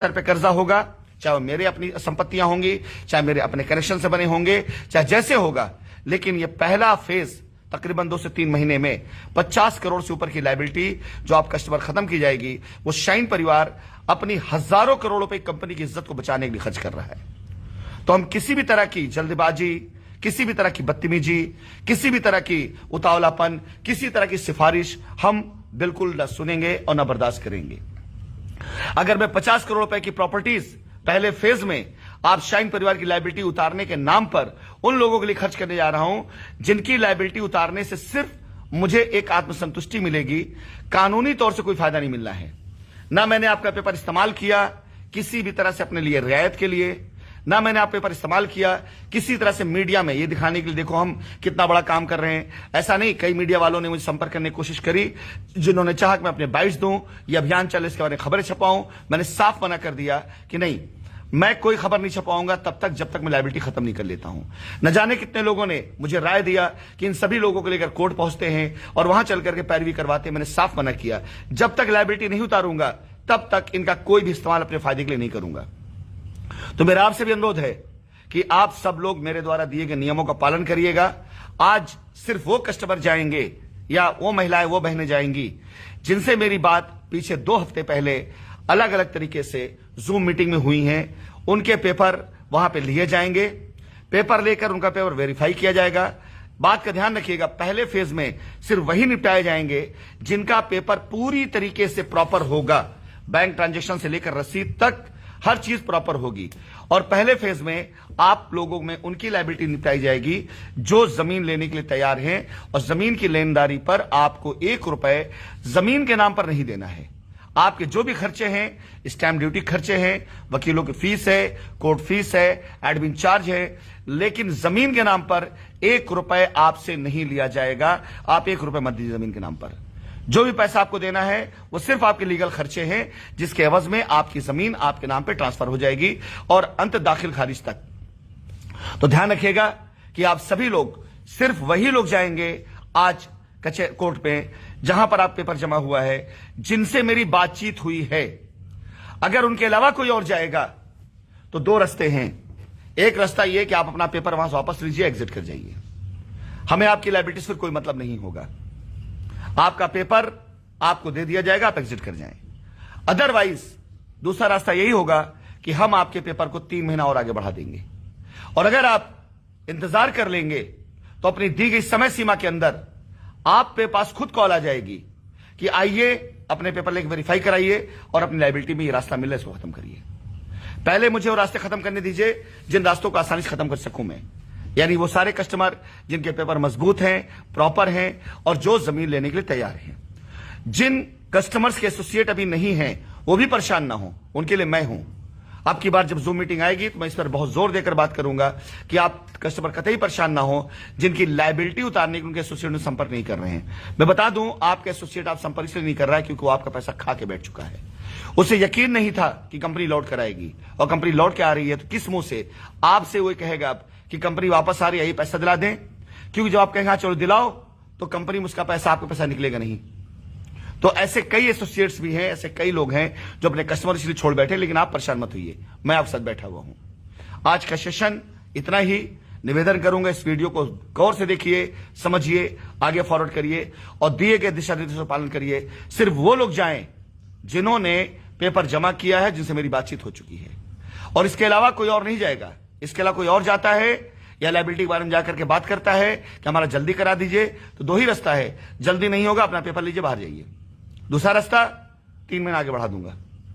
स्तर पे कर्जा होगा, चाहे वो मेरे अपनी संपत्तियां होंगी, चाहे मेरे अपने कनेक्शन से बने होंगे, चाहे जैसे होगा, लेकिन ये पहला फेज तकरीबन 2 से 3 महीने में 50 करोड़ से ऊपर की लायबिलिटी जो आप कस्टमर खत्म की जाएगी, वो शाइन परिवार अपनी हजारों करोड़ रुपए कंपनी की इज्जत को बचाने के लिए खर्च कर रहा है। तो हम किसी भी तरह की जल्दबाजी, किसी भी तरह की बदतमीजी, किसी भी तरह की उतावलापन, किसी तरह की सिफारिश हम बिल्कुल न सुनेंगे और न बर्दाश्त करेंगे। अगर मैं 50 करोड़ रुपए की प्रॉपर्टीज पहले फेज में आप शाइन परिवार की लायबिलिटी उतारने के नाम पर उन लोगों के लिए खर्च करने जा रहा हूं जिनकी लायबिलिटी उतारने से सिर्फ मुझे एक आत्मसंतुष्टि मिलेगी, कानूनी तौर से कोई फायदा नहीं मिलना है। ना मैंने आपका पेपर इस्तेमाल किया किसी भी तरह से अपने लिए रियायत के लिए, ना मैंने आप पेपर इस्तेमाल किया किसी तरह से मीडिया में ये दिखाने के लिए देखो हम कितना बड़ा काम कर रहे हैं। ऐसा नहीं, कई मीडिया वालों ने मुझे संपर्क करने की कोशिश करी, जिन्होंने चाहा कि मैं अपने बाइट्स दूं, ये अभियान चले, इसके बारे में खबरें छपाऊं। मैंने साफ मना कर दिया कि नहीं, मैं कोई खबर नहीं छपाऊंगा तब तक जब तक मैं लायबिलिटी खत्म नहीं कर लेता हूं। न जाने कितने लोगों ने मुझे राय दिया कि इन सभी लोगों को लेकर कोर्ट पहुंचते हैं और वहां चल करके पैरवी करवाते हैं। मैंने साफ मना किया, जब तक लायबिलिटी नहीं उतारूंगा तब तक इनका कोई भी इस्तेमाल अपने फायदे के लिए नहीं करूंगा। तो मेरा आपसे भी अनुरोध है कि आप सब लोग मेरे द्वारा दिए गए नियमों का पालन करिएगा। आज सिर्फ वो कस्टमर जाएंगे या वो महिलाएं, वो बहनें जाएंगी जिनसे मेरी बात पीछे 2 हफ्ते पहले अलग अलग तरीके से जूम मीटिंग में हुई हैं। उनके पेपर वहां पे लिए जाएंगे, पेपर लेकर उनका पेपर वेरीफाई किया जाएगा। बात का ध्यान रखिएगा, पहले फेज में सिर्फ वही निपटाए जाएंगे जिनका पेपर पूरी तरीके से प्रॉपर होगा, बैंक ट्रांजैक्शन से लेकर रसीद तक हर चीज प्रॉपर होगी। और पहले फेज में आप लोगों में उनकी लायबिलिटी निपटाई जाएगी जो जमीन लेने के लिए तैयार हैं, और जमीन की लेनदारी पर आपको 1 रुपए जमीन के नाम पर नहीं देना है। आपके जो भी खर्चे हैं, स्टैंप ड्यूटी खर्चे हैं, वकीलों की फीस है, कोर्ट फीस है, एडमिन चार्ज है, लेकिन जमीन के नाम पर 1 रुपए आपसे नहीं लिया जाएगा। आप 1 रुपए मत दीजिए जमीन के नाम पर। जो भी पैसा आपको देना है वो सिर्फ आपके लीगल खर्चे हैं, जिसके एवज में आपकी जमीन आपके नाम पे ट्रांसफर हो जाएगी और अंत दाखिल खारिज तक। तो ध्यान रखिएगा कि आप सभी लोग, सिर्फ वही लोग जाएंगे आज कोर्ट पे जहां पर आप पेपर जमा हुआ है, जिनसे मेरी बातचीत हुई है। अगर उनके अलावा कोई और जाएगा तो 2 रास्ते हैं। एक रास्ता यह कि आप अपना पेपर वहां से वापस लीजिए, एग्जिट कर जाइए। हमें आपकी लायबिलिटी से कोई मतलब नहीं होगा, आपका पेपर आपको दे दिया जाएगा, आप एग्जिट कर जाएं। अदरवाइज दूसरा रास्ता यही होगा कि हम आपके पेपर को 3 महीना और आगे बढ़ा देंगे, और अगर आप इंतजार कर लेंगे तो अपनी दी गई समय सीमा के अंदर आपके पास खुद कॉल आ जाएगी कि आइए अपने पेपर लेकर वेरीफाई कराइए और अपनी लायबिलिटी में ये रास्ता मिल रहा है, इसको खत्म करिए। पहले मुझे वो रास्ते खत्म करने दीजिए जिन रास्तों को आसानी से खत्म कर सकूं मैं, यानी वो सारे कस्टमर जिनके पेपर मजबूत हैं, प्रॉपर हैं और जो जमीन लेने के लिए तैयार हैं। जिन कस्टमर्स के एसोसिएट अभी नहीं हैं वो भी परेशान ना हो, उनके लिए मैं हूं। अब की बार जब जूम मीटिंग आएगी तो मैं इस पर बहुत जोर देकर बात करूंगा कि आप कस्टमर कतई परेशान ना हो जिनकी लायबिलिटी उतारने के उनके एसोसिएट में संपर्क नहीं कर रहे हैं। मैं बता दूं, आपके एसोसिएट आप संपर्क इसलिए नहीं कर रहा है क्योंकि वो आपका पैसा खा के बैठ चुका है। उसे यकीन नहीं था कि कंपनी लौट कर आएगी, और कंपनी लौट के आ रही है तो किस मुंह से आपसे वो कहेगा अब कि कंपनी वापस आ रही है, ये पैसा दिला दें? क्योंकि जब आप कहेंगे चलो दिलाओ तो कंपनी में उसका पैसा, आपका पैसा निकलेगा नहीं। तो ऐसे कई एसोसिएट्स भी हैं, ऐसे कई लोग हैं जो अपने कस्टमर इसलिए छोड़ बैठे, लेकिन आप परेशान मत होइए, मैं आपके साथ बैठा हुआ हूं। आज का सेशन इतना ही। निवेदन करूंगा, इस वीडियो को गौर से देखिए, समझिए, आगे फॉरवर्ड करिए और दिए गए दिशा निर्देशों का पालन करिए। सिर्फ वो लोग जाएं जिन्होंने पेपर जमा किया है, जिनसे मेरी बातचीत हो चुकी है, और इसके अलावा कोई और नहीं जाएगा। इसके अलावा कोई और जाता है या लायबिलिटी के बारे में जाकर के बात करता है कि हमारा जल्दी करा दीजिए, तो 2 ही रास्ता है। जल्दी नहीं होगा, अपना पेपर लीजिए, बाहर जाइए। दूसरा रास्ता 3 महीने आगे बढ़ा दूंगा।